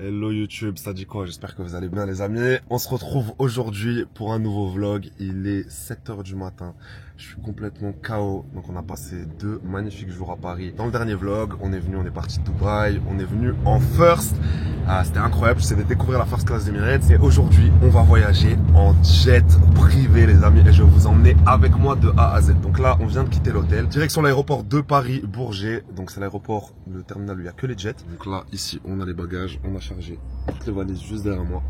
Hello YouTube, ça dit quoi? J'espère que vous allez bien les amis. On se retrouve aujourd'hui pour un nouveau vlog. Il est 7 h du matin. Je suis complètement KO. Donc on a passé 2 magnifiques jours à Paris. Dans le dernier vlog, on est parti de Dubaï. On est venu en first. C'était incroyable, je de découvrir la first class d'Emirates. Et aujourd'hui, on va voyager en jet privé les amis. Et je vais vous emmener avec moi de A à Z. Donc là, on vient de quitter l'hôtel. Direction l'aéroport de Paris-Bourget. Donc c'est l'aéroport, le terminal où il n'y a que les jets. Donc là, ici, on a les bagages. On a chargé toutes les valises juste derrière moi.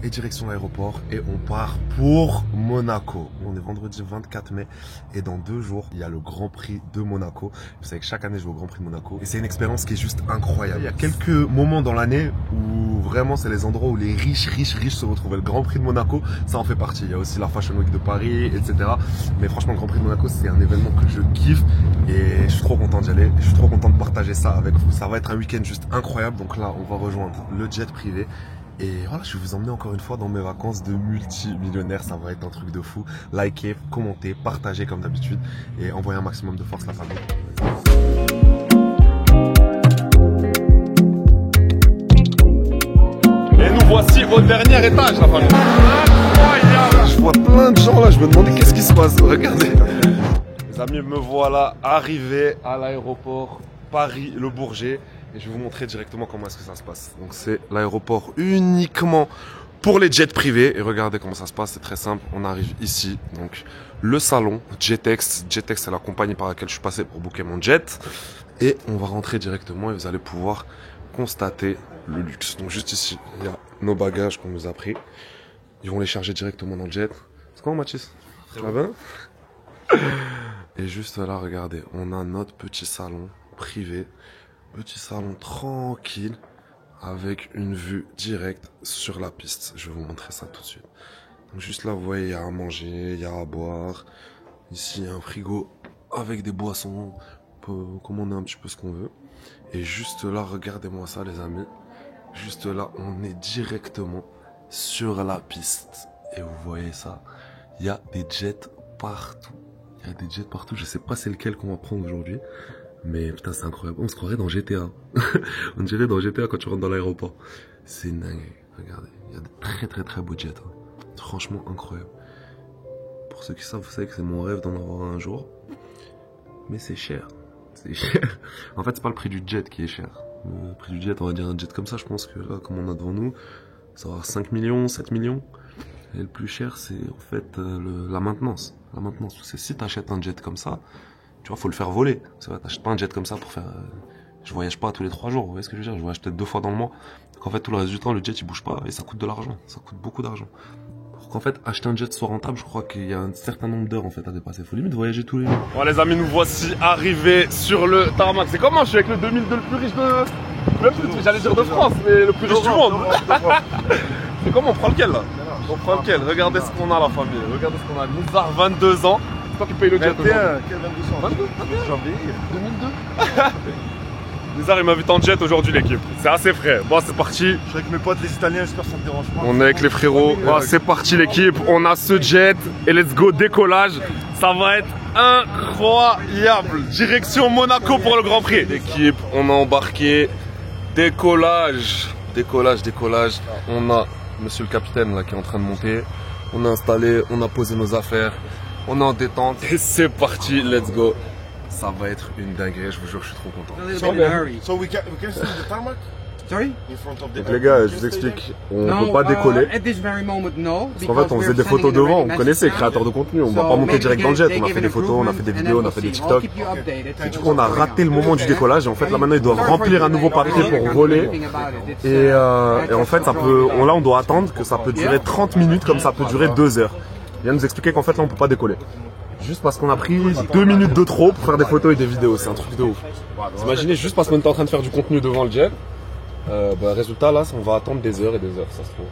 Et direction l'aéroport et on part pour Monaco. On est vendredi 24 mai et dans 2 jours, il y a le Grand Prix de Monaco. Vous savez que chaque année, je vais au Grand Prix de Monaco et c'est une expérience qui est juste incroyable. Il y a quelques moments dans l'année où vraiment c'est les endroits où les riches se retrouvent. Et le Grand Prix de Monaco, ça en fait partie. Il y a aussi la Fashion Week de Paris, etc. Mais franchement, le Grand Prix de Monaco, c'est un événement que je kiffe et je suis trop content d'y aller. Je suis trop content de partager ça avec vous. Ça va être un week-end juste incroyable. Donc là, on va rejoindre le jet privé. Et voilà, je vais vous emmener encore une fois dans mes vacances de multimillionnaire. Ça va être un truc de fou. Likez, commentez, partagez comme d'habitude et envoyez un maximum de force la famille. Et nous voici au dernier étage la famille. Incroyable. Je vois plein de gens là, je me demandais qu'est-ce qui se passe. Regardez. Les amis, me voilà arrivé à l'aéroport Paris-Le Bourget. Et je vais vous montrer directement comment est-ce que ça se passe. Donc c'est l'aéroport uniquement pour les jets privés. Et regardez comment ça se passe, c'est très simple. On arrive ici, donc le salon Jetex. Jetex c'est la compagnie par laquelle je suis passé pour booker mon jet. Et on va rentrer directement et vous allez pouvoir constater le luxe. Donc juste ici, il y a nos bagages qu'on nous a pris. Ils vont les charger directement dans le jet. C'est comment Mathis? Ça va bien? Et juste là, regardez, on a notre petit salon privé. Petit salon tranquille avec une vue directe sur la piste. Je vais vous montrer ça tout de suite. Donc juste là, vous voyez, il y a à manger, il y a à boire. Ici, il y a un frigo avec des boissons. On peut commander un petit peu ce qu'on veut. Et juste là, regardez-moi ça les amis. Juste là, on est directement sur la piste. Et vous voyez ça, il y a des jets partout. Il y a des jets partout. Je sais pas c'est lequel qu'on va prendre aujourd'hui. Mais putain, c'est incroyable. On se croirait dans GTA. On dirait dans GTA quand tu rentres dans l'aéroport. C'est dingue. Regardez, il y a de très beaux jets. Hein. Franchement incroyable. Pour ceux qui savent, vous savez que c'est mon rêve d'en avoir un jour. Mais c'est cher. C'est cher. En fait, c'est pas le prix du jet qui est cher. Le prix du jet, on va dire un jet comme ça, je pense que là, comme on a devant nous, ça va avoir 5 millions, 7 millions. Et le plus cher, c'est en fait la maintenance. La maintenance. C'est si tu achètes un jet comme ça, tu vois, faut le faire voler. C'est vrai, t'achètes pas un jet comme ça pour faire... je voyage pas tous les 3 jours, vous voyez ce que je veux dire? Je voyage peut-être 2 fois dans le mois. Donc en fait, tout le reste du temps, le jet, il bouge pas et ça coûte de l'argent. Ça coûte beaucoup d'argent. Pour qu'en fait, acheter un jet soit rentable, je crois qu'il y a un certain nombre d'heures en fait à dépasser. Faut limite voyager tous les jours. Bon les amis, nous voici arrivés sur le tarmac. C'est comment? Je suis avec le 2002 le plus riche de... J'allais dire de France, mais le plus riche du monde. C'est comment? On prend lequel là? On prend lequel? Regardez ce qu'on a la famille. Regardez ce qu'on a. Nizar, 22 ans. C'est toi qui paye le jet. 21, quel 22 ans? 22, janvier 2002. Nizar il m'invite en jet aujourd'hui l'équipe. C'est assez frais. Bon c'est parti. Je suis avec mes potes les Italiens, j'espère que ça te dérange pas. On est avec les frérots. Oh, c'est parti l'équipe. On a ce jet et let's go décollage. Ça va être incroyable. Direction Monaco pour le Grand Prix. L'équipe, on a embarqué. Décollage. Décollage. On a monsieur le capitaine là qui est en train de monter. On a installé, on a posé nos affaires. On est en détente et c'est parti, let's go. Ça va être une dinguerie, je vous jure, je suis trop content. So we can see the tarmac? Sorry? In front of the... Donc les gars, je vous explique, on ne peut pas décoller. At this very moment, no, parce qu'en fait, on faisait des photos devant, on connaissait les créateurs de contenu, on va pas monter direct dans le jet, on a fait des photos, on a fait des vidéos, on a fait des TikTok. Et du coup, on a raté le moment du décollage et en fait, là maintenant, ils doivent remplir un nouveau papier pour voler. Et en fait, ça peut, là, on doit attendre que ça peut durer 30 minutes comme ça peut durer 2 heures. Il vient nous expliquer qu'en fait là on peut pas décoller. Juste parce qu'on a pris 2 minutes de trop pour faire des photos et des vidéos, c'est un truc de ouf. Vous imaginez juste parce qu'on était en train de faire du contenu devant le jet, résultat là on va attendre des heures et des heures, ça se trouve.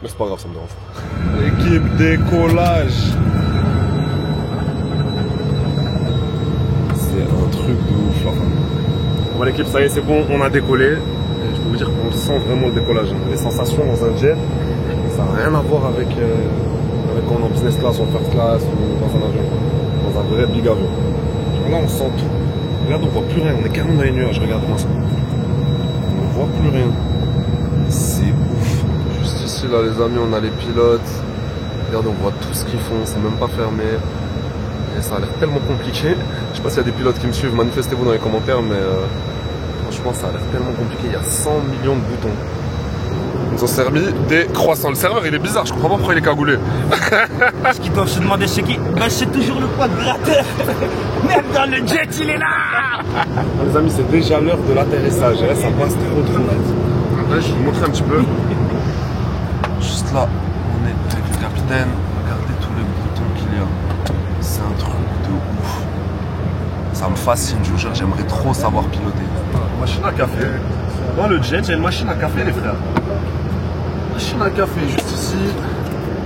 Mais c'est pas grave, ça me dérange pas. L'équipe décollage. C'est un truc de ouf là. Bon l'équipe ça y est c'est bon, on a décollé. Et je peux vous dire qu'on sent vraiment le décollage. Les sensations dans un jet, ça n'a rien à voir avec... quand on est en business class ou en first class ou dans un avion, dans un vrai big avion. Là on sent tout. Regarde, on voit plus rien, on est carrément dans les nuages, regarde-moi ça. On ne voit plus rien. là les amis, on a les pilotes. Regardez, on voit tout ce qu'ils font, c'est même pas fermé. Et ça a l'air tellement compliqué. Je sais pas s'il y a des pilotes qui me suivent, manifestez-vous dans les commentaires, mais franchement ça a l'air tellement compliqué. Il y a 100 millions de boutons. Ils nous ont servi des croissants. Le serveur il est bizarre, je comprends pas pourquoi il est cagoulé. Ce qu'ils doivent se demander c'est qui? Ben c'est toujours le quadrilatère. Même dans le jet il est là. Les amis, c'est déjà l'heure de l'atterrissage, hein. Ça passe trop. Là, je vais vous montrer un petit peu. Juste là, on est avec le capitaine. Regardez tous les boutons qu'il y a. C'est un truc de ouf. Ça me fascine, je vous jure, j'aimerais trop savoir piloter. Machine à café. Dans le jet, il y a une machine à café, les frères. Machine à café, juste ici.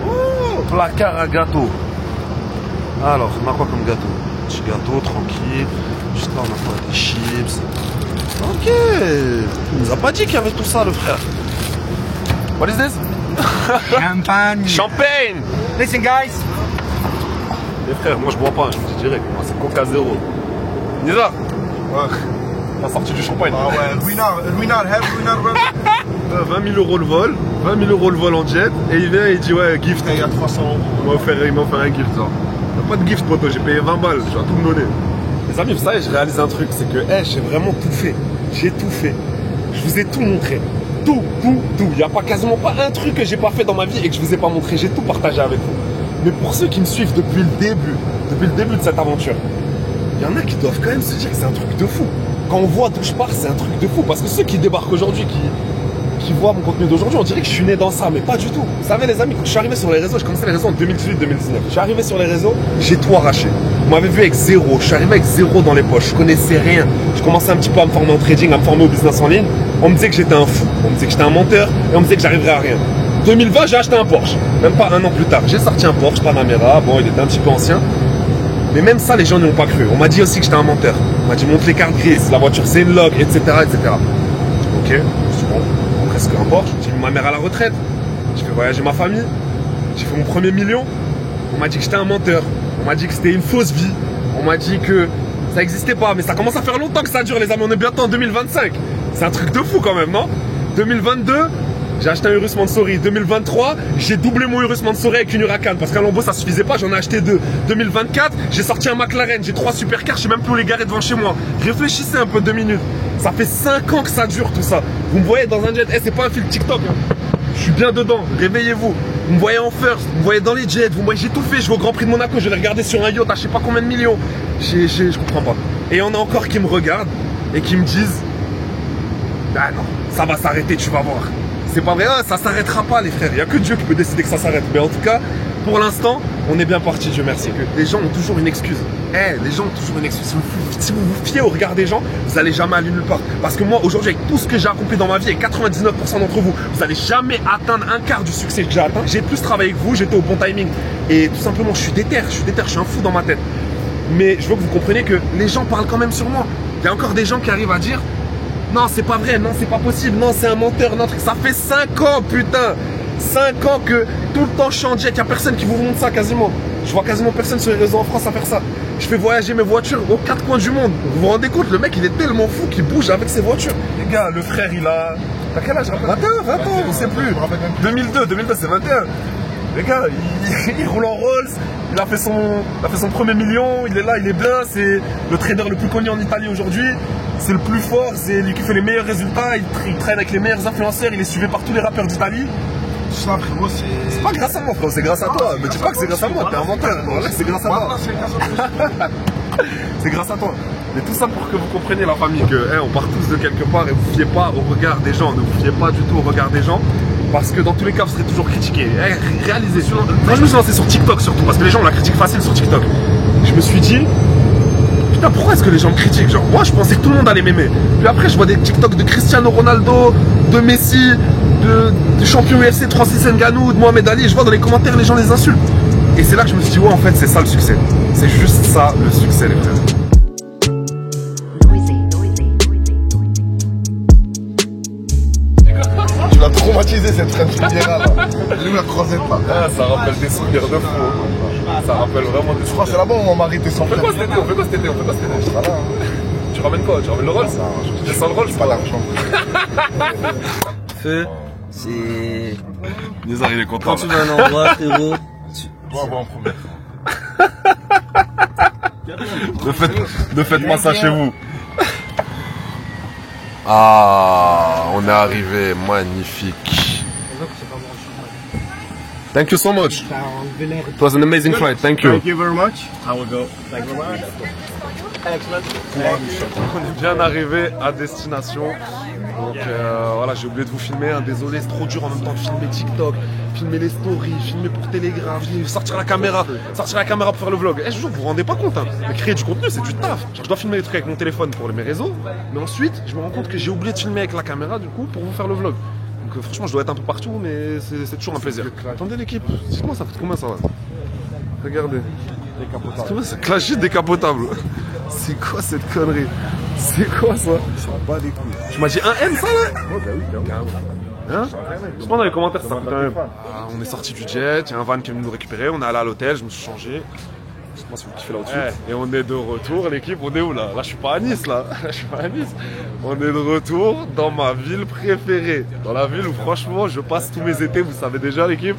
Oh, placard à gâteau. Alors, on a quoi comme gâteau? Petit gâteau, tranquille. Juste là, on a quoi? Des chips. Ok. Il nous a pas dit qu'il y avait tout ça, le frère. What is this? Champagne. Champagne. Listen guys. Les frères, moi je bois pas, je vous dis direct. Moi c'est Coca Zéro. Nisa. Ouais. T'as sorti du champagne. Ah ouais, Ruinard, 20 000 € le vol. 20 000 € le vol en jet. Et il vient et il dit ouais, gift. Il y a 300 €. Il m'a offert un gift, ça. Y'a pas de gift, poteau, j'ai payé 20 balles. Je vais tout me donner. Les amis, vous savez, je réalise un truc, c'est que j'ai vraiment tout fait. J'ai tout fait. Je vous ai tout montré. Tout. Il n'y a pas quasiment pas un truc que j'ai pas fait dans ma vie et que je vous ai pas montré. J'ai tout partagé avec vous. Mais pour ceux qui me suivent depuis le début de cette aventure, il y en a qui doivent quand même se dire que c'est un truc de fou. Quand on voit d'où je pars, c'est un truc de fou. Parce que ceux qui débarquent aujourd'hui, qui voient mon contenu d'aujourd'hui, on dirait que je suis né dans ça, mais pas du tout. Vous savez les amis, quand je suis arrivé sur les réseaux, j'ai commencé les réseaux en 2018-2019. Je suis arrivé sur les réseaux, j'ai tout arraché. Vous m'avez vu avec zéro, je suis arrivé avec zéro dans les poches, je connaissais rien. Je commençais un petit peu à me former en trading, à me former au business en ligne. On me disait que j'étais un fou, on me disait que j'étais un menteur et on me disait que j'arriverais à rien. 2020, j'ai acheté un Porsche, même pas un an plus tard. J'ai sorti un Porsche Panamera, bon il était un petit peu ancien. Mais même ça, les gens n'y ont pas cru. On m'a dit aussi que j'étais un menteur. On m'a dit montre les cartes grises, la voiture c'est une log, etc. Ok, je suis bon. Presque un Porsche, j'ai mis ma mère à la retraite, j'ai fait voyager ma famille, j'ai fait mon premier million. On m'a dit que j'étais un menteur, on m'a dit que c'était une fausse vie, on m'a dit que ça n'existait pas, mais ça commence à faire longtemps que ça dure les amis, on est bientôt en 2025. C'est un truc de fou quand même, non? 2022, j'ai acheté un Urus Mansory. 2023, j'ai doublé mon Urus Mansory avec une Huracan parce qu'un Lambo ça suffisait pas, j'en ai acheté deux. 2024, j'ai sorti un McLaren, j'ai 3 supercars, je sais même plus où les garer devant chez moi. Réfléchissez un peu 2 minutes. Ça fait 5 ans que ça dure tout ça. Vous me voyez dans un jet, c'est pas un fil TikTok. Hein. Je suis bien dedans, réveillez-vous. Vous me voyez en first, vous me voyez dans les jets, vous me voyez, j'ai tout fait, je vais au Grand Prix de Monaco, je vais regarder sur un yacht à je sais pas combien de millions. Je comprends pas. Et il y en a encore qui me regardent et qui me disent ah non, ça va s'arrêter, tu vas voir. C'est pas vrai, ça s'arrêtera pas les frères, il n'y a que Dieu qui peut décider que ça s'arrête. Mais en tout cas, pour l'instant, on est bien parti, Dieu merci. Les gens ont toujours une excuse. Les gens ont toujours une excuse. Si vous vous fiez au regard des gens, vous n'allez jamais aller nulle part. Parce que moi, aujourd'hui, avec tout ce que j'ai accompli dans ma vie, et 99% d'entre vous, vous n'allez jamais atteindre un quart du succès que j'ai atteint. J'ai plus travaillé que vous, j'étais au bon timing. Et tout simplement, je suis déter, je suis un fou dans ma tête. Mais je veux que vous compreniez que les gens parlent quand même sur moi. Il y a encore des gens qui arrivent à dire non, c'est pas vrai, non, c'est pas possible, non, c'est un menteur, non, ça fait 5 ans, putain 5 ans que tout le temps je suis en jet, il n'y a personne qui vous montre ça quasiment. Je vois quasiment personne sur les réseaux en France à faire ça. Je fais voyager mes voitures aux 4 coins du monde. Vous vous rendez compte, le mec il est tellement fou qu'il bouge avec ses voitures. Les gars, le frère il a... T'as quel âge? 21, 20 ans, on sait plus. 2002 c'est 21. Les gars, il roule en Rolls, il a fait son premier million, il est là, il est bien, c'est le trader le plus connu en Italie aujourd'hui. C'est le plus fort, c'est lui qui fait les meilleurs résultats, il traîne avec les meilleurs influenceurs, il est suivi par tous les rappeurs d'Italie. Ça, frérot, c'est pas grâce à moi, frérot, c'est grâce à toi. Mais dis pas que c'est grâce à moi, t'es un menteur. Voilà, c'est grâce à moi. C'est grâce à toi. Mais tout ça pour que vous compreniez la famille, que on part tous de quelque part et vous fiez pas au regard des gens, ne vous fiez pas du tout au regard des gens. Parce que dans tous les cas, vous serez toujours critiqué. Réalisez, moi je me suis lancé sur TikTok surtout, parce que les gens ont la critique facile sur TikTok. Je me suis dit, putain, pourquoi est-ce que les gens me critiquent? Genre, moi je pensais que tout le monde allait m'aimer. Puis après, je vois des TikTok de Cristiano Ronaldo, de Messi, de champion UFC, Francis Ngannou, de Mohamed Ali. Et je vois dans les commentaires, les gens les insultent. Et c'est là que je me suis dit, ouais, en fait, c'est ça le succès. C'est juste ça le succès, les frères. Tu l'as traumatisé cette traîne là. Elle est où la croisette là? Ah, ça rappelle des souvenirs de fou. Ça rappelle vraiment des souvenirs. C'est là-bas où on m'a arrêté sans On fait quoi cet été? Tu ramènes quoi? Tu ramènes le Rolls? Je descends le Rolls, pas l'argent. Feu, C'est... Nizar, il est content. Quand tu vas à un endroit, frérot, Moi, en premier. Ne faites pas ça chez vous. Ah, on est arrivé, magnifique. Thank you so much. It was an amazing flight. Thank you. Thank you very much. I will go. Thank you very much. On est bien arrivé à destination. Donc voilà, j'ai oublié de vous filmer. Hein. Désolé, c'est trop dur en même temps de filmer TikTok, filmer les stories, filmer pour Telegram, sortir la caméra pour faire le vlog. Eh, je vous jure, vous vous rendez pas compte. Hein. Mais créer du contenu, c'est du taf. Genre, je dois filmer les trucs avec mon téléphone pour mes réseaux, mais ensuite, je me rends compte que j'ai oublié de filmer avec la caméra du coup pour vous faire le vlog. Donc franchement, je dois être un peu partout, mais c'est toujours un plaisir. Attendez l'équipe, dites-moi ça coûte combien ça va? Regardez. Décapotable. C'est clashit décapotable. C'est quoi cette connerie? C'est quoi ça? Ils sont pas des couilles. Tu m'as dit un M ça là? Ouais, bah oui, carrément. Hein? Je pense dans les commentaires ça coûte un M. Ah, on est sorti du jet, il y a un van qui est venu nous récupérer, on est allé à l'hôtel, je me suis changé. Moi c'est vous qui fait là au-dessus. Et on est de retour, l'équipe, on est où là? Là je suis pas à Nice là. Je suis pas à Nice. On est de retour dans ma ville préférée. Dans la ville où franchement je passe tous mes étés, vous savez déjà l'équipe.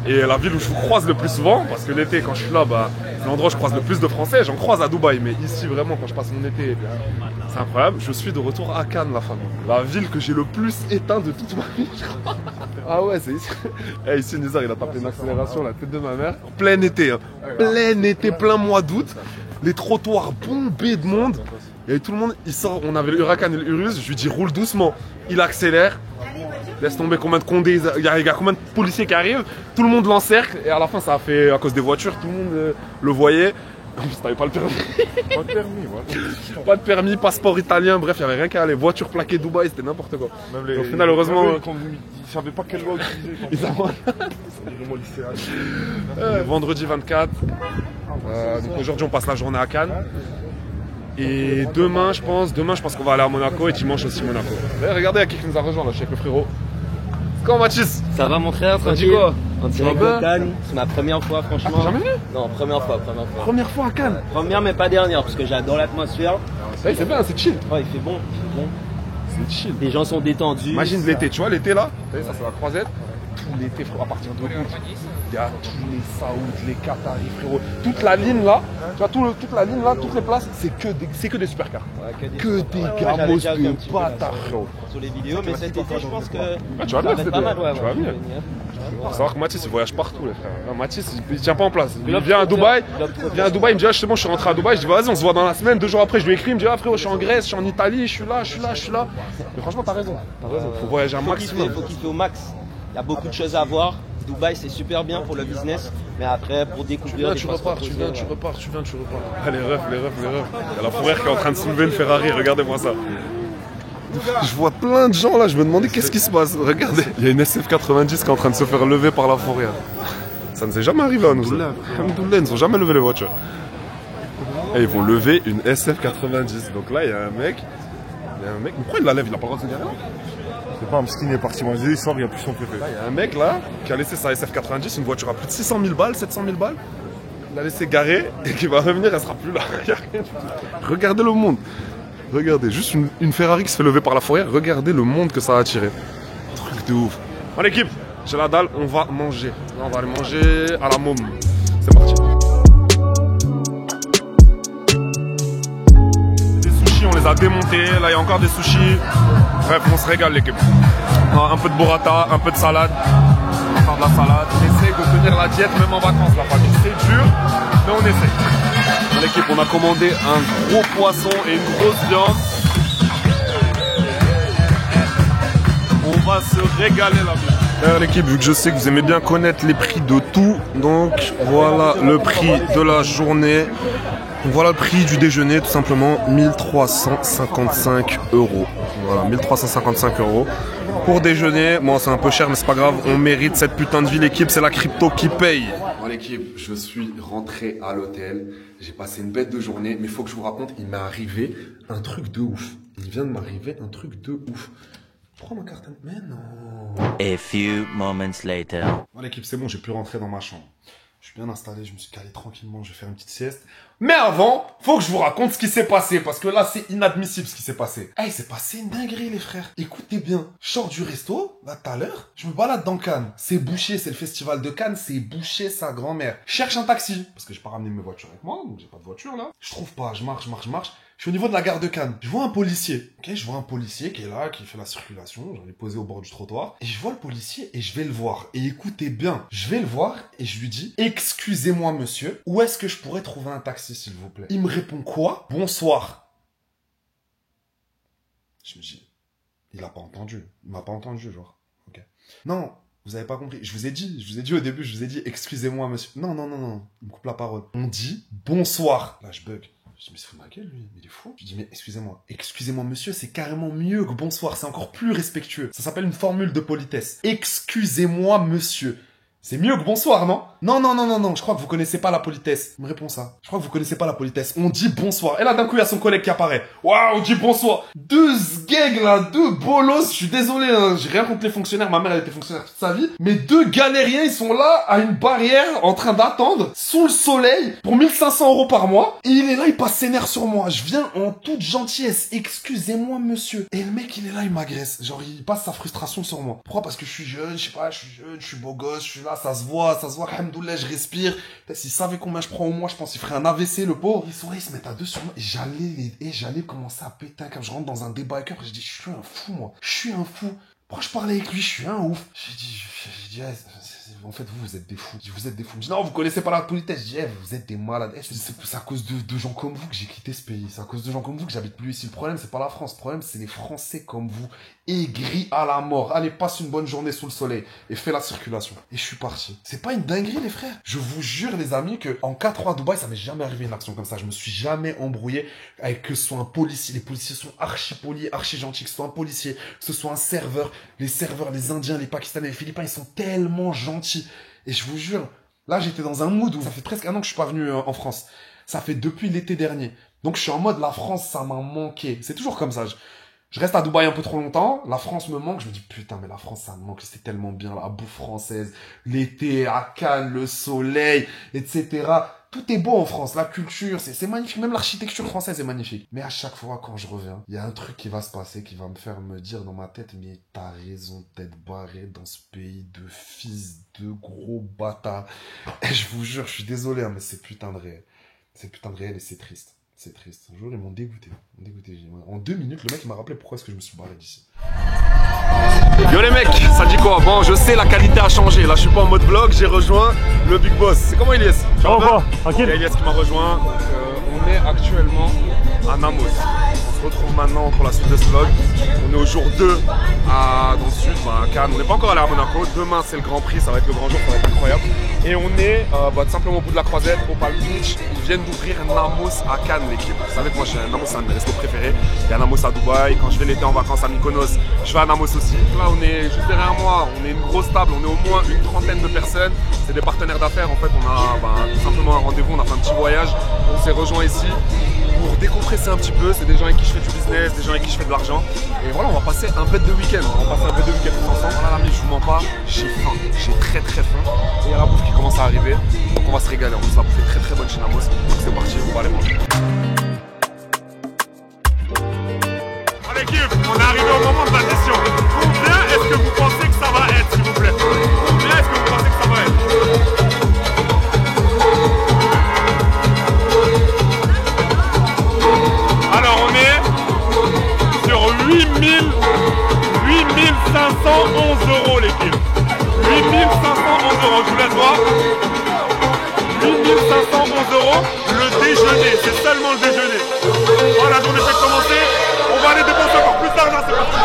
Et la ville où je vous croise le plus souvent, parce que l'été quand je suis là, bah, c'est l'endroit où je croise le plus de Français, j'en croise à Dubaï, mais ici vraiment quand je passe mon été, c'est incroyable. Je suis de retour à Cannes, la famille. La ville que j'ai le plus éteint de toute ma vie, je crois. Ah ouais, c'est ici. Eh, ici Nizar, il a tapé une accélération, la tête de ma mère. Plein été, hein. Plein été, plein mois d'août. Les trottoirs bombés de monde. Et tout le monde, il sort, on avait le Huracan et le Urus, je lui dis roule doucement. Il accélère. Laisse tomber combien de condés, il y a combien de policiers qui arrivent, tout le monde l'encercle et à la fin ça a fait à cause des voitures, tout le monde le voyait. En plus t'avais pas le permis. Pas de permis, voilà. Pas de permis, passeport italien, bref il y avait rien qu'à aller. Voiture plaquée Dubaï, c'était n'importe quoi. Même les, au final heureusement. Ils savaient pas quelle loi utiliser. Ils ont... vendredi 24. Donc aujourd'hui on passe la journée à Cannes. Et demain je pense qu'on va aller à Monaco et dimanche aussi Monaco. Et regardez à qui nous a rejoint là, je suis avec le frérot. Comment Mathis? ça va mon frère? Ça dit quoi? En direct de Cannes, c'est ma première fois franchement. Ah, jamais venu? Non, première fois. Première fois à Cannes. Première mais pas dernière, parce que j'adore l'atmosphère. Ouais, c'est bien, c'est chill. Ouais, il fait bon. C'est chill. Les gens sont détendus. Imagine l'été, tu vois l'été là, ça c'est la croisette. Tout l'été frérot, à partir de août, il y a tous les Saouds, les Qataris frérot. Toute la ligne là, tu vois toute la ligne là, toutes les places, c'est que des supercars. Ouais, que des gamos de bâtards frérot. Sur les vidéos, mais cet été je pense que tu vas ça bien, va être pas mal. Ouais, tu vas bien. Faut savoir que Mathis il voyage partout les frères. Non, Mathis il tient pas en place. Il vient à Dubaï, il me dit ah, justement je suis rentré à Dubaï, je dis vas-y on se voit dans la semaine, 2 jours après je lui écris, il me dit ah frérot je suis en Grèce, je suis en Italie, je suis là. Mais franchement t'as raison. Faut voyager un maximum. Faut kiffer au max. Il y a beaucoup de choses à voir. Dubaï c'est super bien pour le business, mais après pour découvrir. Tu repars. Ah, les refs. Il y a la fourrière qui est en train de soulever une Ferrari, regardez-moi ça. Je vois plein de gens là, je me demandais qu'est-ce qui se passe. Regardez, il y a une SF90 qui est en train de se faire lever par la fourrière. Ça ne s'est jamais arrivé à nous. Alhamdoulilah, ils ne sont jamais levé les voitures. Et ils vont lever une SF90. Donc là, il y a un mec. Mais pourquoi il la lève? Il a pas le droit de se garer là? C'est pas un petit qui est parti manger, il sort, il a plus son préfet. Il y a un mec là qui a laissé sa SF90, une voiture à plus de 600 000 balles, 700 000 balles. Il l'a laissé garer et qui va revenir, elle sera plus là. Il y a rien du tout. Regardez le monde. Regardez, juste une Ferrari qui se fait lever par la fourrière. Regardez le monde que ça a attiré. Truc de ouf. Bon l'équipe, j'ai la dalle, on va manger. Là, on va aller manger à la môme. C'est parti. Des sushis, on les a démontés. Là, il y a encore des sushis. Bref, on se régale l'équipe. Un peu de burrata, un peu de salade. On va faire de la salade. On essaie de tenir la diète même en vacances, la famille. C'est dur, mais on essaie. L'équipe, on a commandé un gros poisson et une grosse viande. On va se régaler là-bas. L'équipe, vu que je sais que vous aimez bien connaître les prix de tout, donc voilà le prix de la journée. Donc voilà le prix du déjeuner, tout simplement 1355 €. Voilà, 1355 € pour déjeuner. Bon, c'est un peu cher, mais c'est pas grave. On mérite cette putain de vie, l'équipe. C'est la crypto qui paye. Bon, l'équipe, je suis rentré à l'hôtel. J'ai passé une bête de journée, mais il faut que je vous raconte, il m'est arrivé un truc de ouf. Il vient de m'arriver un truc de ouf. Prends ma carte. Mais non. A few moments later. Bon, l'équipe, c'est bon, j'ai pu rentrer dans ma chambre. Je suis bien installé, je me suis calé tranquillement, je vais faire une petite sieste. Mais avant, faut que je vous raconte ce qui s'est passé, parce que là, c'est inadmissible ce qui s'est passé. Eh, il s'est passé une dinguerie, les frères. Écoutez bien, je sors du resto, là, tout à l'heure, je me balade dans Cannes. C'est bouché, c'est le festival de Cannes, c'est bouché sa grand-mère. Je cherche un taxi, parce que j'ai pas ramené mes voitures avec moi, donc j'ai pas de voiture, là. Je trouve pas, je marche. Je suis au niveau de la gare de Cannes. Je vois un policier. Ok, je vois un policier qui est là, qui fait la circulation. J'en ai posé au bord du trottoir. Et je vois le policier et je vais le voir. Et écoutez bien, je vais le voir et je lui dis, excusez-moi monsieur, où est-ce que je pourrais trouver un taxi s'il vous plaît? Il me répond quoi? Bonsoir. Je me dis, il a pas entendu. Il m'a pas entendu, genre. Ok. Non, vous avez pas compris. Je vous ai dit au début, excusez-moi monsieur. Non. Il me coupe la parole. On dit bonsoir. Là, je bug. Je dis, mais c'est fou de ma gueule, lui. Mais il est fou. Je dis, mais excusez-moi, monsieur, c'est carrément mieux que bonsoir. C'est encore plus respectueux. Ça s'appelle une formule de politesse. Excusez-moi, monsieur. C'est mieux que bonsoir, non? Non. Je crois que vous connaissez pas la politesse. Il me répond ça. Je crois que vous connaissez pas la politesse. On dit bonsoir. Et là, d'un coup, il y a son collègue qui apparaît. Waouh, on dit bonsoir. Deux sgegs, là. Deux bolos. Je suis désolé, hein. J'ai rien contre les fonctionnaires. Ma mère, elle était fonctionnaire toute sa vie. Mais deux galériens, ils sont là, à une barrière, en train d'attendre, sous le soleil, pour 1500 € par mois. Et il est là, il passe ses nerfs sur moi. Je viens en toute gentillesse. Excusez-moi, monsieur. Et le mec, il est là, il m'agresse. Genre, il passe sa frustration sur moi. Pourquoi? Parce que je suis jeune, je sais pas, je suis beau gosse, je suis là. Ça se voit, alhamdoulilah, je respire. S'il savait combien je prends au mois, je pense qu'il ferait un AVC, le pauvre. Il sourit, il se met à deux sur moi. Et j'allais commencer à péter un câble. Je rentre dans un débat avec eux. Je dis, je suis un fou, moi. Je suis un fou. Pourquoi je parlais avec lui? Je suis un ouf. J'ai dit, en fait, vous êtes des fous. Vous êtes des fous. Je dis, non, vous connaissez pas la politesse. Je dis, vous êtes des malades. C'est à cause de gens comme vous que j'ai quitté ce pays. C'est à cause de gens comme vous que j'habite plus ici. Le problème, c'est pas la France. Le problème, c'est les Français comme vous. Aigris à la mort. Allez, passe une bonne journée sous le soleil. Et fais la circulation. Et je suis parti. C'est pas une dinguerie, les frères. Je vous jure, les amis, que en 4 à Dubaï, ça m'est jamais arrivé une action comme ça. Je me suis jamais embrouillé avec que ce soit un policier. Les policiers sont archi polis, archi gentils. Que ce soit un policier, que ce soit un serveur. Les serveurs, les Indiens, les Pakistanais, les Philippins, ils sont tellement gentils. Et je vous jure, là, j'étais dans un mood où ça fait presque 1 an que je suis pas venu en France. Ça fait depuis l'été dernier. Donc, je suis en mode, la France, ça m'a manqué. C'est toujours comme ça. Je reste à Dubaï un peu trop longtemps, la France me manque, je me dis putain mais la France ça me manque, c'était tellement bien, la bouffe française, l'été à Cannes, le soleil, etc. Tout est beau en France, la culture, c'est magnifique, même l'architecture française est magnifique. Mais à chaque fois quand je reviens, il y a un truc qui va se passer, qui va me faire me dire dans ma tête, mais t'as raison d'être barré dans ce pays de fils de gros bâtards. Et je vous jure, je suis désolé, hein, mais c'est putain de réel. C'est putain de réel et c'est triste. C'est triste. Un jour, ils m'ont dégoûté. En 2 minutes, le mec m'a rappelé pourquoi est-ce que je me suis barré d'ici. Yo les mecs, ça dit quoi? Bon, je sais, la qualité a changé. Là, je suis pas en mode vlog, j'ai rejoint le Big Boss. C'est comment Elias? Tranquille. Il y a Elias qui m'a rejoint. Donc, on est actuellement à Namos. On se retrouve maintenant pour la suite de ce vlog. On est au jour 2 dans le sud, à Cannes. On n'est pas encore allé à Monaco. Demain, c'est le Grand Prix, ça va être le grand jour, ça va être incroyable. Et on est tout simplement au bout de la croisette, au Palm Beach. Ils viennent d'ouvrir Namos à Cannes, l'équipe. Vous savez que moi, Namos, c'est un de mes restos préférés. Il y a Namos à Dubaï. Quand je vais l'été en vacances à Mykonos, je vais à Namos aussi. Là, on est juste derrière moi. On est une grosse table. On est au moins une trentaine de personnes. C'est des partenaires d'affaires. En fait, on a tout simplement un rendez-vous. On a fait un petit voyage. On s'est rejoint ici pour décompresser un petit peu. C'est des gens avec qui je fais du business, des gens avec qui je fais de l'argent. Et voilà, on va passer un bête de week-end. On va passer un bête de week-end tous ensemble. Voilà, l'ami, je vous mens pas. J'ai faim. J'ai très faim. Et il y a la bouffe qui commence à arriver. Donc on va se régaler. On va bouffer très bonne chez Namos. Donc c'est parti, on va aller manger. Allez, Kif, on est arrivé au moment de la décision. Combien est-ce que vous pensez que ça va être, s'il vous plaît? Combien est-ce que vous pensez que ça va être? Alors on est sur 8511 € l'équipe. 8511 €, je vous laisse voir. 8511 € le déjeuner, c'est seulement le déjeuner. Voilà, la journée fait commencer. On va aller dépenser encore plus d'argent, c'est parti.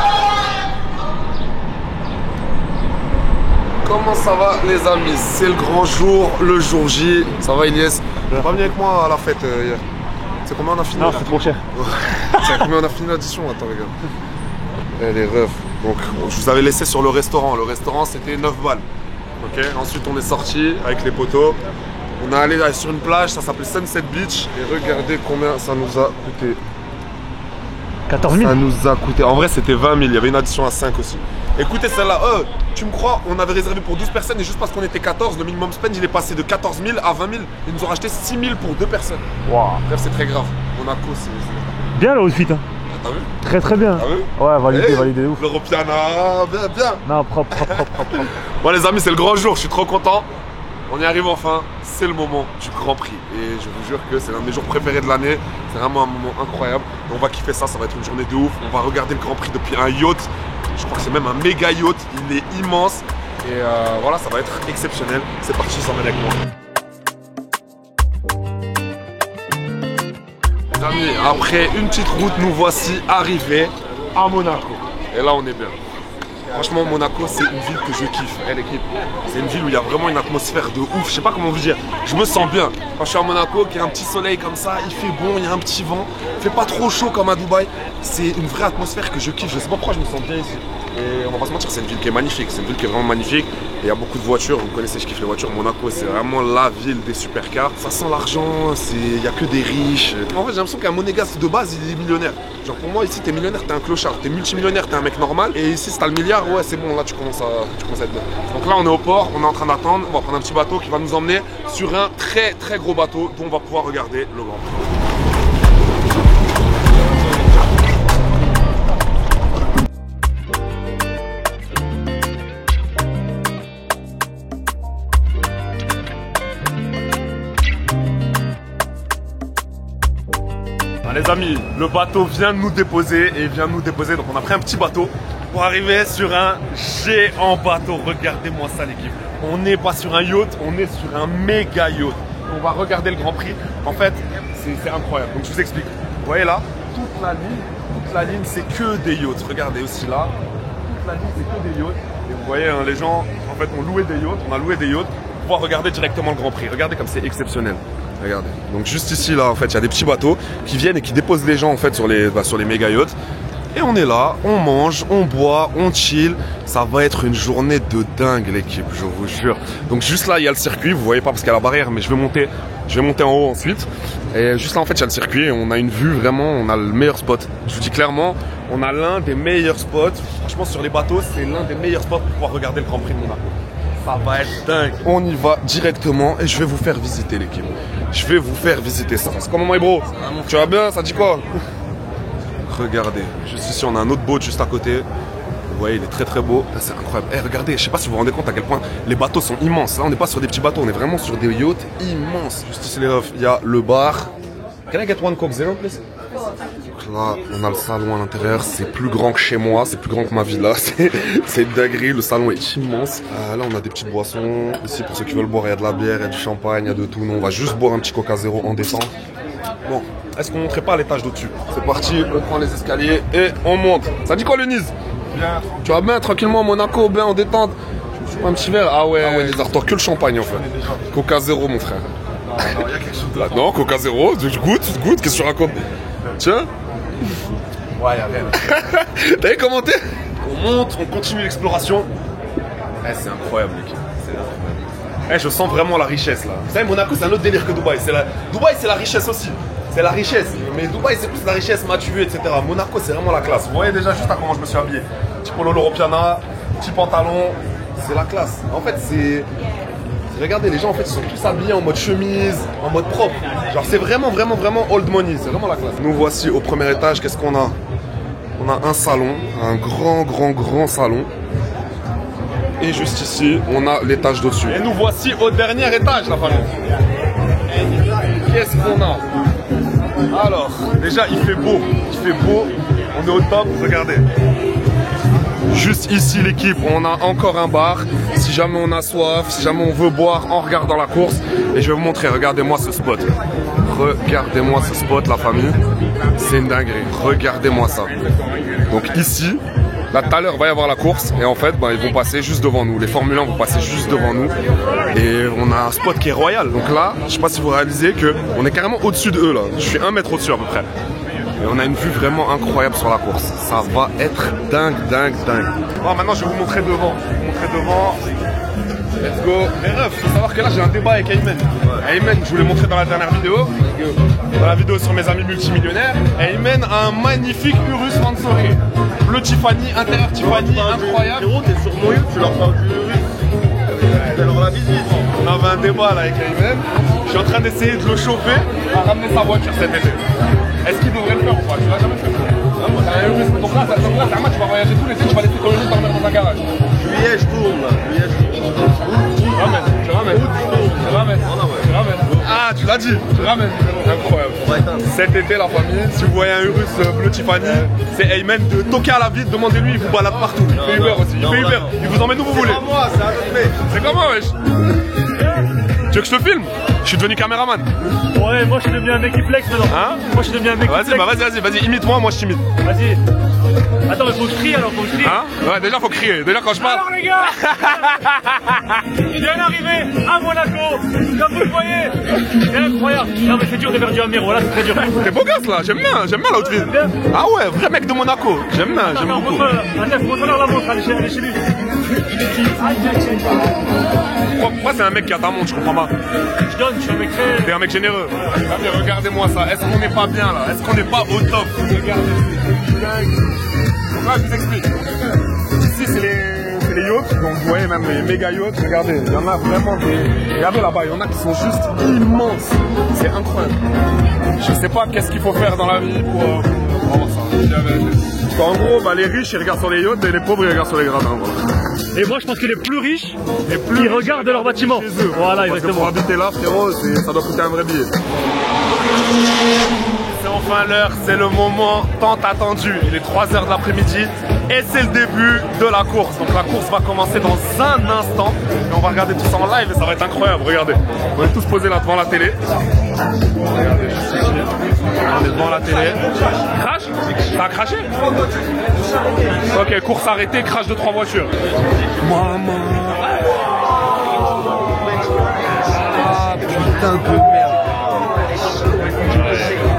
Comment ça va les amis? C'est le grand jour, le jour J. Ça va Elias? Tu pas venu avec moi à la fête hier? C'est combien on a fini? Non, c'est trop cher. C'est combien on a fini l'addition? Attends regarde. Elle est ref. Donc je vous avais laissé sur le restaurant. Le restaurant c'était 9 balles. Ok. Ensuite on est sorti avec les potos. On est allé sur une plage, ça s'appelait Sunset Beach. Et regardez combien ça nous a coûté. 14 000. Ça nous a coûté. En vrai c'était 20 000. Il y avait une addition à 5 aussi. Écoutez celle-là, tu me crois, on avait réservé pour 12 personnes et juste parce qu'on était 14, le minimum spend il est passé de 14 000 à 20 000. Ils nous ont racheté 6 000 pour 2 personnes. Waouh. Bref, c'est très grave. Monaco, c'est... Bien le outfit. Hein. T'as vu? Très très bien. T'as vu? Ouais, validé, Hey, validé ouf. L'Europiana, bien. Non, propre. Bon les amis, c'est le grand jour, je suis trop content. On y arrive enfin, c'est le moment du Grand Prix. Et je vous jure que c'est l'un de mes jours préférés de l'année. C'est vraiment un moment incroyable. On va kiffer ça, ça va être une journée de ouf. On va regarder le Grand Prix depuis un yacht. Je crois que c'est même un méga yacht, il est immense. Et voilà, ça va être exceptionnel. C'est parti, je t'emmène avec moi. Les amis, après une petite route, nous voici arrivés à Monaco. Et là, on est bien. Franchement, Monaco, c'est une ville que je kiffe. L'équipe, c'est une ville où il y a vraiment une atmosphère de ouf. Je sais pas comment vous dire. Je me sens bien. Quand je suis à Monaco, qu'il y a un petit soleil comme ça, il fait bon, il y a un petit vent. Il fait pas trop chaud comme à Dubaï. C'est une vraie atmosphère que je kiffe. Je sais pas pourquoi je me sens bien ici. Et on va pas se mentir, c'est une ville qui est magnifique. C'est une ville qui est vraiment magnifique. Et il y a beaucoup de voitures. Vous connaissez, je kiffe les voitures. Monaco, c'est vraiment la ville des supercars. Ça sent l'argent. Il y a que des riches. En fait, j'ai l'impression qu'un monégasque de base, il est millionnaire. Genre pour moi, ici, t'es millionnaire, t'es un clochard. T'es multimillionnaire, t'es un mec normal. Et ici, si t'as le milliard, ouais, c'est bon, là, tu commences à être bien. Donc là, on est au port, on est en train d'attendre. On va prendre un petit bateau qui va nous emmener sur un très très gros bateau dont on va pouvoir regarder le Grand Prix. Les amis, le bateau vient de nous déposer donc on a pris un petit bateau pour arriver sur un géant bateau. Regardez-moi ça l'équipe, on n'est pas sur un yacht, on est sur un méga yacht. On va regarder le Grand Prix, en fait c'est incroyable, donc je vous explique. Vous voyez là, toute la ligne c'est que des yachts, regardez aussi là, toute la ligne c'est que des yachts. Et vous voyez hein, les gens en fait ont loué des yachts, on a loué des yachts pour pouvoir regarder directement le Grand Prix. Regardez comme c'est exceptionnel. Regardez. Donc juste ici là en fait il y a des petits bateaux qui viennent et qui déposent les gens en fait sur les méga yachts. Et on est là, on mange, on boit, on chill. Ça va être une journée de dingue l'équipe, je vous jure. Donc juste là il y a le circuit, vous voyez pas parce qu'il y a la barrière, mais je vais monter en haut ensuite. Et juste là en fait il y a le circuit et on a une vue vraiment, on a le meilleur spot. Je vous dis clairement, on a l'un des meilleurs spots. Franchement sur les bateaux c'est l'un des meilleurs spots pour pouvoir regarder le Grand Prix de Monaco. Ça va être dingue. On y va directement et je vais vous faire visiter l'équipe. Je vais vous faire visiter ça. C'est comment, my bro? Tu vas bien? Ça dit quoi? Regardez, juste ici, on a un autre boat juste à côté. Vous voyez, il est très très beau. C'est incroyable. Eh, regardez, je sais pas si vous vous rendez compte à quel point les bateaux sont immenses. Là, on n'est pas sur des petits bateaux, on est vraiment sur des yachts immenses. Juste ici, les refs, il y a le bar. Can I get one Coke Zero, please? Là, on a le salon à l'intérieur, c'est plus grand que chez moi, c'est plus grand que ma villa, c'est une dinguerie, le salon est immense. Là, on a des petites boissons, ici pour ceux qui veulent boire, il y a de la bière, il y a du champagne, il y a de tout. Nous, on va juste boire un petit Coca Zéro en descente. Bon, est-ce qu'on montrait pas à l'étage d'au-dessus? C'est parti, on prend les escaliers et on monte. Ça dit quoi le Nice? Bien. Tu vas bien, tranquillement, Monaco, bien en détente. Un petit verre? Ah ouais, les artons, que le champagne en fait. Coca Zéro, mon frère. Non, il y a quelque chose là. Non, Coca Zéro, je goûte, qu'est-ce que tu racontes? Tiens. Ouais, y'a rien. T'as vu commenter? On monte, on continue l'exploration. Eh, c'est incroyable, l'équipe. C'est incroyable. Eh, je sens vraiment la richesse là. Vous savez, Monaco, c'est un autre délire que Dubaï. Dubaï, c'est la richesse aussi. C'est la richesse. Mais Dubaï, c'est plus la richesse, matu, etc. Monaco, c'est vraiment la classe. Vous voyez déjà juste à comment je me suis habillé. Petit polo l'Europiana, petit pantalon. C'est la classe. En fait, regardez, les gens en fait ils sont tous habillés en mode chemise, en mode propre. Genre c'est vraiment old money, c'est vraiment la classe. Nous voici au premier étage, qu'est-ce qu'on a? On a un salon, un grand salon. Et juste ici, on a l'étage d'au-dessus. Et nous voici au dernier étage, la famille. Qu'est-ce qu'on a? Alors, déjà il fait beau, on est au top, regardez. Juste ici l'équipe, on a encore un bar. Si jamais on a soif, si jamais on veut boire en regardant la course. Et je vais vous montrer, regardez-moi ce spot. Regardez-moi ce spot la famille. C'est une dinguerie, regardez-moi ça. Donc ici, là tout à l'heure va y avoir la course. Et en fait, ils vont passer juste devant nous. Les Formule 1 vont passer juste devant nous. Et on a un spot qui est royal. Donc là, je sais pas si vous réalisez qu'on est carrément au-dessus de eux là. Je suis 1 mètre au-dessus à peu près. Et on a une vue vraiment incroyable sur la course. Ça va être dingue. Bon, maintenant je vais vous montrer devant. Let's go. Mais ref, faut savoir que là j'ai un débat avec Ayman. Ayman, je vous l'ai montré dans la dernière vidéo. Dans la vidéo sur mes amis multimillionnaires. Ayman a un magnifique Urus Mansory. bleu Tiffany, intérieur Tiffany, incroyable. Frérot, t'es sur mon yacht, tu leur parles du russe. Fais leur la visite. On avait un débat là avec Ayman. Je suis en train d'essayer de le chauffer à ramener sa voiture cet été. Est-ce qu'il devrait le faire ou pas? Tu l'as jamais fait? Non, moi, t'as un russe. Donc là, tu vas voyager tout l'été, tu vas laisser ton russe dormir dans un garage. Juillet, je tourne là. Juillet, je tourne. Tu ramènes. Ah, tu l'as dit. Tu ramènes. Incroyable. Cet été, la famille, si vous voyez un Urus bleu Tiffany, c'est Ayman de toquer à la ville, demandez-lui, il vous balade partout. Il fait Uber aussi. Il fait Uber. Il vous emmène où vous voulez. C'est pas moi, c'est un mec. C'est comme moi, wesh. Tu veux que je te filme? Je suis devenu caméraman. Ouais, moi je suis devenu un mec flex maintenant. Hein? Moi je suis devenu un mec flex. Vas-y, imite-moi, moi je t'imite. Vas-y. Attends, mais faut que je crie alors, faut que je crie. Hein? Ouais, déjà faut crier. Déjà quand je parle. Alors les gars, je viens d'arriver à Monaco. Comme vous le voyez, c'est incroyable. Non mais c'est dur de faire du Amir, voilà, c'est très dur. T'es beau gosse là, j'aime bien l'outfit. Ah ouais, vrai mec de Monaco. J'aime beaucoup. Attends, montre-leur la montre, allez chez lui. Pourquoi c'est un mec qui a ta montre, je comprends pas. Je donne, je suis un mec très... T'es un mec généreux. Regardez-moi ça. Est-ce qu'on n'est pas bien là? Est-ce qu'on n'est pas au top? Regardez. Ouais, je vous explique. Ici, c'est les yachts. Donc, vous voyez même les méga yachts. Regardez, il y en a vraiment des. Regardez là-bas, il y en a qui sont juste immenses. C'est incroyable. Je sais pas qu'est-ce qu'il faut faire dans la vie pour avoir ça. Parce qu'en gros, bah, les riches ils regardent sur les yachts et les pauvres ils regardent sur les gradins. Voilà. Et moi je pense que les plus riches, ils regardent leur bâtiment. Chez eux. Voilà, Parce que exactement. pour habiter là, frérot, ça doit coûter un vrai billet. C'est enfin l'heure, c'est le moment tant attendu. Il est 3h de l'après-midi et c'est le début de la course. Donc la course va commencer dans un instant et on va regarder tout ça en live et ça va être incroyable. Regardez, on est tous posés là devant la télé. Regardez, juste ici. On est devant la télé. Crash? T'as craché? Ok, course arrêtée, crash de 3 voitures. Maman. Ah putain de merde.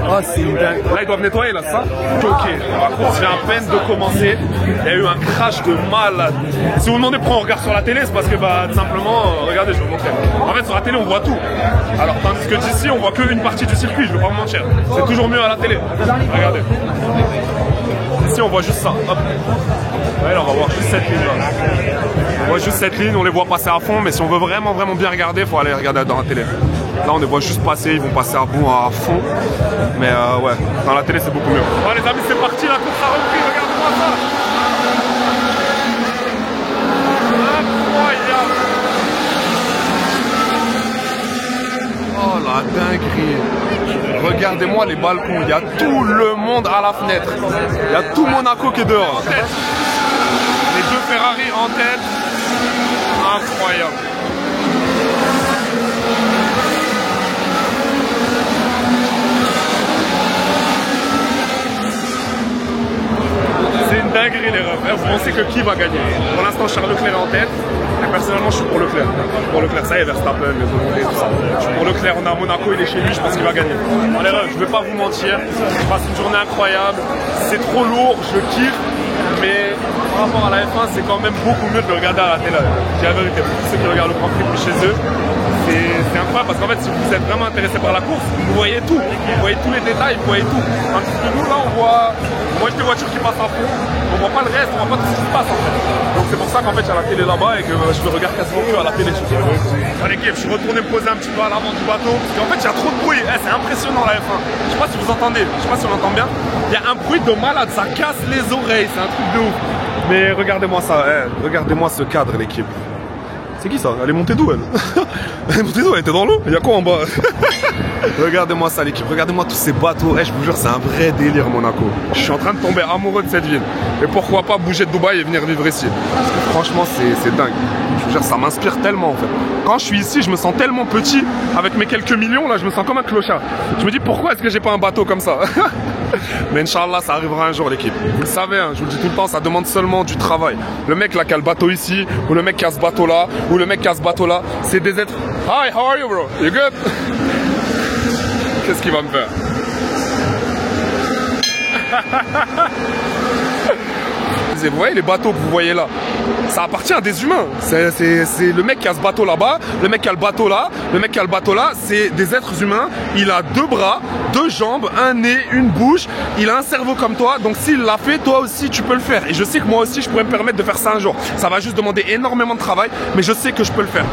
Ah c'est dingue. Là ils doivent nettoyer là, ça. Ok, la course vient à peine de commencer. Il y a eu un crash de malade. Si vous me demandez pourquoi on regarde sur la télé, c'est parce que bah tout simplement, regardez, je vais vous montrer. En fait sur la télé on voit tout. Alors tandis que d'ici on voit qu'une partie du circuit, je vais pas vous mentir. C'est toujours mieux à la télé. Regardez. Ici on voit juste ça. Hop. Ouais, là on va voir juste cette ligne là. On voit juste cette ligne, on les voit passer à fond, mais si on veut vraiment bien regarder, il faut aller regarder dans la télé. Là on les voit juste passer, ils vont passer à bout à fond. Mais ouais, dans la télé c'est beaucoup mieux. Bon les amis, c'est parti, la course a repris, regardez-moi ça. Incroyable. Oh la dinguerie. Regardez-moi les balcons, il y a tout le monde à la fenêtre. Il y a tout Monaco qui est dehors. Les deux Ferrari en tête. Incroyable. C'est une dinguerie les refs. Vous pensez que qui va gagner? Pour l'instant Charles Leclerc est en tête. Et personnellement je suis pour Leclerc. Pour Leclerc, ça y est, Verstappen, les autres, tout ça. Je suis pour Leclerc, on est à Monaco, il est chez lui, je pense qu'il va gagner. Bon les refs, je vais pas vous mentir, je passe une journée incroyable. C'est trop lourd, je kiffe. Mais par rapport à la F1, c'est quand même beaucoup mieux de le regarder à la télé. Je dis la vérité, pour tous ceux qui regardent le Grand Prix depuis chez eux, c'est incroyable parce qu'en fait, si vous êtes vraiment intéressé par la course, vous voyez tout. Vous voyez tous les détails, vous voyez tout. Tandis que nous, là, on voit des voitures qui passent à fond, on voit pas le reste, on voit pas tout ce qui se passe en fait. Donc c'est pour ça qu'en fait, il y a la télé là-bas et que je le regarde quasiment que à la télé. Bon l'équipe, je suis retourné me poser un petit peu à l'avant du bateau parce qu'en fait, il y a trop de bruit. C'est impressionnant la F1. Je sais pas si vous entendez, je sais pas si on entend bien. Il y a un bruit de malade, ça casse les oreilles, c'est un truc de ouf. Mais regardez-moi ça, regardez-moi ce cadre l'équipe. C'est qui ça? Elle est montée d'où elle? Elle est montée d'où? Elle était dans l'eau? Il y a quoi en bas? Regardez-moi ça l'équipe, regardez-moi tous ces bateaux. Je vous jure c'est un vrai délire Monaco. Je suis en train de tomber amoureux de cette ville. Et pourquoi pas bouger de Dubaï et venir vivre ici? Parce que franchement c'est dingue. Je vous jure ça m'inspire tellement en fait. Quand je suis ici je me sens tellement petit. Avec mes quelques millions là je me sens comme un clochard. Je me dis pourquoi est-ce que j'ai pas un bateau comme ça? Mais Inch'Allah ça arrivera un jour l'équipe. Vous le savez, hein, je vous le dis tout le temps, ça demande seulement du travail. Le mec là qui a le bateau ici, ou le mec qui a ce bateau là, ou le mec qui a ce bateau là, c'est des êtres. Hi, how are you bro? You good? Qu'est-ce qu'il va me faire? Vous voyez les bateaux que vous voyez là? ça appartient à des humains. C'est le mec qui a ce bateau là-bas, le mec qui a le bateau là, le mec qui a le bateau là, c'est des êtres humains. Il a 2 bras, 2 jambes, un nez, une bouche. Il a un cerveau comme toi. Donc s'il l'a fait, toi aussi tu peux le faire. Et je sais que moi aussi je pourrais me permettre de faire ça un jour. Ça va juste demander énormément de travail, mais je sais que je peux le faire.